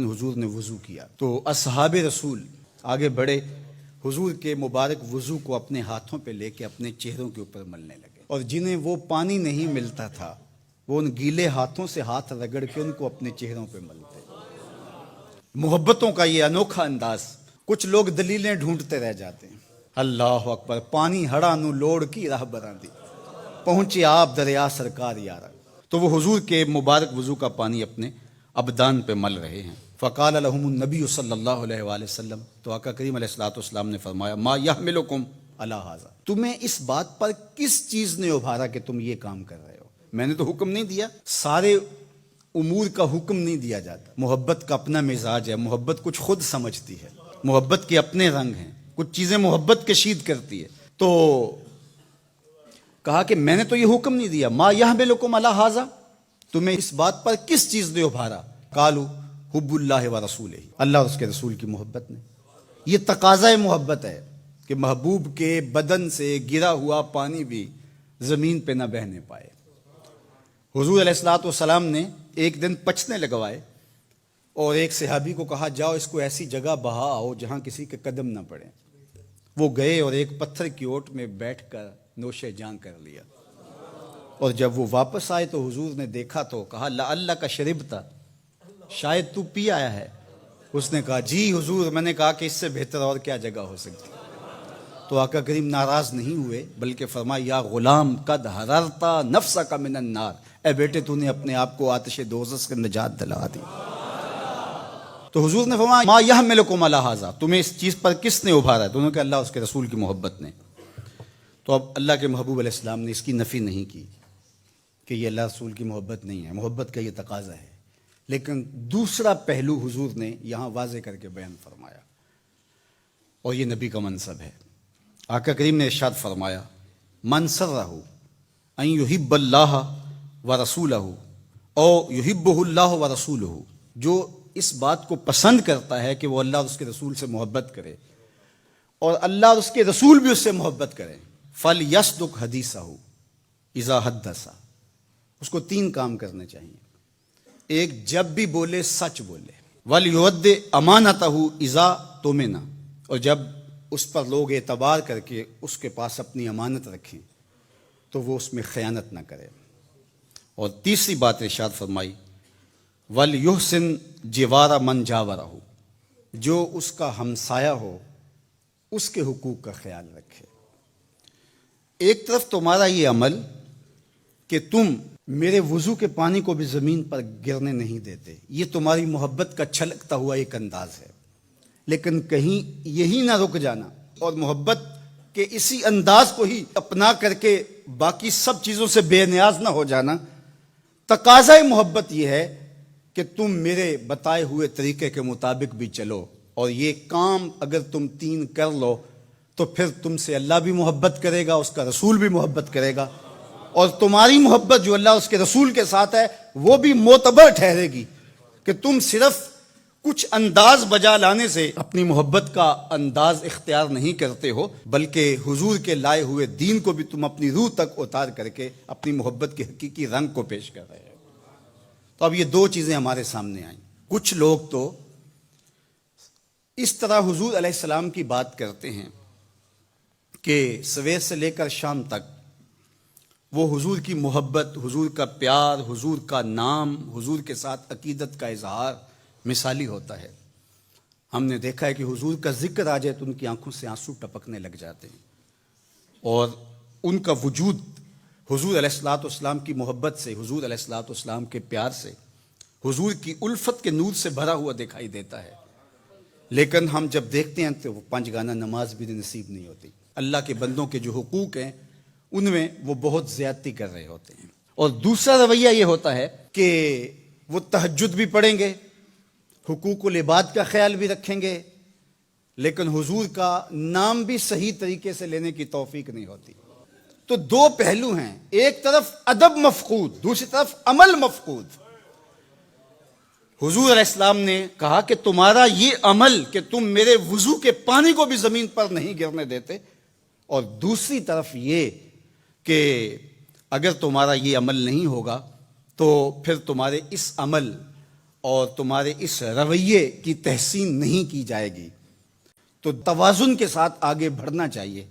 دن حضور نے وضو کیا تو اصحاب رسول آگے بڑھے، حضور کے مبارک وضو کو اپنے ہاتھوں پہ لے کے اپنے چہروں کے اوپر ملنے لگے، اور جنہیں وہ پانی نہیں ملتا تھا وہ ان گیلے ہاتھوں سے ہاتھ رگڑ کے ان کو اپنے چہروں پہ ملتے۔ محبتوں کا یہ انوکھا انداز۔ کچھ لوگ دلیلیں ڈھونڈتے رہ جاتے ہیں، اللہ اکبر، پانی ہڑا نو لوڑ کی راہ براندی، پہنچے آپ دریا سرکار یارا۔ تو وہ حضور کے مبارک وضو کا پانی اپنے ابدان پہ مل رہے ہیں۔ فقال لهم النبی صلی اللہ علیہ وآلہ وسلم، تو آقا کریم علیہ الصلوۃ والسلام نے فرمایا، ما یحملکم علی ھذا، تمہیں اس بات پر کس چیز نے ابھارا کہ تم یہ کام کر رہے ہو؟ میں نے تو حکم نہیں دیا، سارے امور کا حکم نہیں دیا جاتا۔ محبت کا اپنا مزاج ہے، محبت کچھ خود سمجھتی ہے، محبت کے اپنے رنگ ہیں، کچھ چیزیں محبت کشید کرتی ہے۔ تو کہا کہ میں نے تو یہ حکم نہیں دیا، ما یحملکم علی ھذا، تمہیں اس بات پر کس چیز نے ابھارا؟ قالوا حب اللہ و رسولہ، اللہ اور اس کے رسول کی محبت نے۔ یہ تقاضۂ محبت ہے کہ محبوب کے بدن سے گرا ہوا پانی بھی زمین پہ نہ بہنے پائے۔ حضور علیہ الصلوۃ والسلام نے ایک دن پچنے لگوائے اور ایک صحابی کو کہا، جاؤ اس کو ایسی جگہ بہا آؤ جہاں کسی کے قدم نہ پڑے۔ وہ گئے اور ایک پتھر کی اوٹ میں بیٹھ کر نوش جان کر لیا، اور جب وہ واپس آئے تو حضور نے دیکھا تو کہا، لعلک شربت، شاید تو پی آیا ہے۔ اس نے کہا، جی حضور، میں نے کہا کہ اس سے بہتر اور کیا جگہ ہو سکتی۔ تو آقا کریم ناراض نہیں ہوئے بلکہ فرمایا، یا غلام قد حررت نفسک من النار، اے بیٹے تو نے اپنے آپ کو آتش دوزخ سے نجات دلا دی۔ تو حضور نے فرمایا، ما یحملکم علی ھذا، تمہیں اس چیز پر کس نے ابھارا ہے؟ تو انہوں نے کہا، اللہ اس کے رسول کی محبت نے۔ تو اب اللہ کے محبوب علیہ السلام نے اس کی نفی نہیں کی کہ یہ اللہ رسول کی محبت نہیں ہے، محبت کا یہ تقاضا ہے، لیکن دوسرا پہلو حضور نے یہاں واضح کر کے بیان فرمایا، اور یہ نبی کا منصب ہے۔ آقا کریم نے ارشاد فرمایا، من سرہ ان یحب اللہ ورسولہ او یحبہ اللہ ورسولہ، جو اس بات کو پسند کرتا ہے کہ وہ اللہ اور اس کے رسول سے محبت کرے اور اللہ اور اس کے رسول بھی اس سے محبت کریں، فلیصدق حدیثہ اذا حدث، اس کو 3 کام کرنے چاہیے۔ ایک، جب بھی بولے سچ بولے، وَلْيُؤَدِّ أَمَانَتَهُ إِذَا تُؤْمِنَ، اور جب اس پر لوگ اعتبار کر کے اس کے پاس اپنی امانت رکھیں تو وہ اس میں خیانت نہ کرے۔ اور تیسری بات ارشاد فرمائی، وَلْيُحْسِنْ جِوَارَ مَنْ جَاوَرَهُ، جو اس کا ہمسایہ ہو اس کے حقوق کا خیال رکھے۔ ایک طرف تمہارا یہ عمل کہ تم میرے وضو کے پانی کو بھی زمین پر گرنے نہیں دیتے، یہ تمہاری محبت کا چھلکتا ہوا ایک انداز ہے، لیکن کہیں یہی نہ رک جانا اور محبت کے اسی انداز کو ہی اپنا کر کے باقی سب چیزوں سے بے نیاز نہ ہو جانا۔ تقاضۂ محبت یہ ہے کہ تم میرے بتائے ہوئے طریقے کے مطابق بھی چلو، اور یہ کام اگر تم 3 کر لو تو پھر تم سے اللہ بھی محبت کرے گا، اس کا رسول بھی محبت کرے گا، اور تمہاری محبت جو اللہ اس کے رسول کے ساتھ ہے وہ بھی معتبر ٹھہرے گی، کہ تم صرف کچھ انداز بجا لانے سے اپنی محبت کا انداز اختیار نہیں کرتے ہو، بلکہ حضور کے لائے ہوئے دین کو بھی تم اپنی روح تک اتار کر کے اپنی محبت کے حقیقی رنگ کو پیش کر رہے ہو۔ تو اب یہ 2 چیزیں ہمارے سامنے آئیں۔ کچھ لوگ تو اس طرح حضور علیہ السلام کی بات کرتے ہیں کہ سویر سے لے کر شام تک وہ حضور کی محبت، حضور کا پیار، حضور کا نام، حضور کے ساتھ عقیدت کا اظہار مثالی ہوتا ہے۔ ہم نے دیکھا ہے کہ حضور کا ذکر آ جائے تو ان کی آنکھوں سے آنسو ٹپکنے لگ جاتے ہیں، اور ان کا وجود حضور علیہ الصلوۃ والسلام کی محبت سے، حضور علیہ الصلوۃ والسلام کے پیار سے، حضور کی الفت کے نور سے بھرا ہوا دکھائی دیتا ہے۔ لیکن ہم جب دیکھتے ہیں تو وہ 5 گانا نماز بھی نصیب نہیں ہوتی، اللہ کے بندوں کے جو حقوق ہیں ان میں وہ بہت زیادتی کر رہے ہوتے ہیں۔ اور دوسرا رویہ یہ ہوتا ہے کہ وہ تہجد بھی پڑھیں گے، حقوق العباد کا خیال بھی رکھیں گے، لیکن حضور کا نام بھی صحیح طریقے سے لینے کی توفیق نہیں ہوتی۔ تو 2 پہلو ہیں، ایک طرف ادب مفقود، دوسری طرف عمل مفقود۔ حضور علیہ السلام نے کہا کہ تمہارا یہ عمل کہ تم میرے وضو کے پانی کو بھی زمین پر نہیں گرنے دیتے، اور دوسری طرف یہ کہ اگر تمہارا یہ عمل نہیں ہوگا تو پھر تمہارے اس عمل اور تمہارے اس رویے کی تحسین نہیں کی جائے گی، تو توازن کے ساتھ آگے بڑھنا چاہیے۔